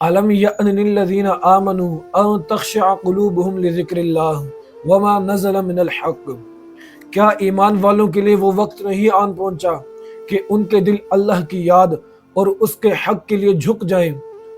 الم یأن للذین آمنوا ان تخشع قلوبہم لذکر اللہ وما نزل من الحق، کیا ایمان والوں کے لیے وہ وقت نہیں آن پہنچا کہ ان کے دل اللہ کی یاد اور اس کے حق کے لیے جھک جائیں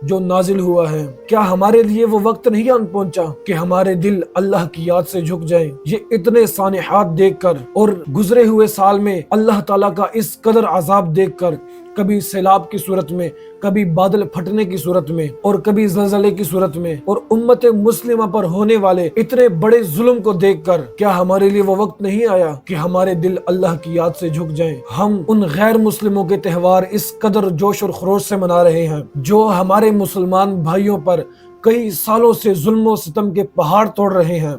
جو نازل ہوا ہے؟ کیا ہمارے لیے وہ وقت نہیں آن پہنچا کہ ہمارے دل اللہ کی یاد سے جھک جائیں؟ یہ اتنے سانحات دیکھ کر اور گزرے ہوئے سال میں اللہ تعالیٰ کا اس قدر عذاب دیکھ کر، کبھی سیلاب کی صورت میں، کبھی بادل پھٹنے کی صورت میں، اور کبھی زلزلے کی صورت میں، اور امت مسلمہ پر ہونے والے اتنے بڑے ظلم کو دیکھ کر کیا ہمارے لیے وہ وقت نہیں آیا کہ ہمارے دل اللہ کی یاد سے جھک جائیں؟ ہم ان غیر مسلموں کے تہوار اس قدر جوش اور خروش سے منا رہے ہیں جو ہمارے مسلمان بھائیوں پر کئی سالوں سے ظلم و ستم کے پہاڑ توڑ رہے ہیں۔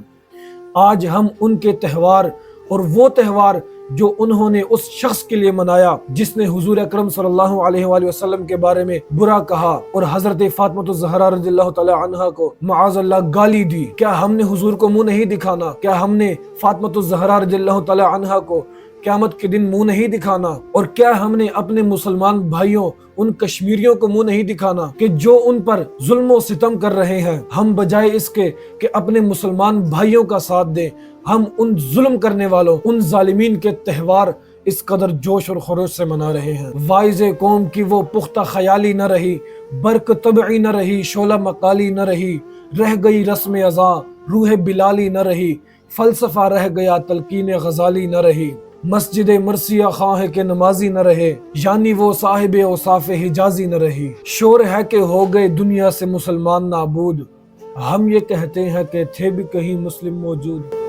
آج ہم ان کے تہوار اور وہ تہوار جو انہوں نے اس شخص کے لیے منایا جس نے حضور اکرم صلی اللہ علیہ وآلہ وسلم کے بارے میں برا کہا اور حضرت فاطمہ الزہرا رضی اللہ تعالی عنہا کو معاذ اللہ گالی دی، کیا ہم نے حضور کو منہ نہیں دکھانا؟ کیا ہم نے فاطمہ الزہرا رضی اللہ تعالی عنہا کو قیامت کے دن منہ نہیں دکھانا؟ اور کیا ہم نے اپنے مسلمان بھائیوں ان کشمیریوں کو منہ نہیں دکھانا کہ جو ان پر ظلم و ستم کر رہے ہیں؟ ہم بجائے اس کے کہ اپنے مسلمان بھائیوں کا ساتھ دیں، ہم ان ظلم کرنے والوں، ان ظالمین کے تہوار اس قدر جوش اور خروش سے منا رہے ہیں۔ وائز قوم کی وہ پختہ خیالی نہ رہی، برق طبعی نہ رہی، شعلہ مقالی نہ رہی، رہ گئی رسم ازاں، روح بلالی نہ رہی، فلسفہ رہ گیا، تلقین غزالی نہ رہی، مسجد مرثیہ خواہ کے نمازی نہ رہے، یعنی وہ صاحب اوصاف حجازی نہ رہی۔ شور ہے کہ ہو گئے دنیا سے مسلمان نابود، ہم یہ کہتے ہیں کہ تھے بھی کہیں مسلم موجود۔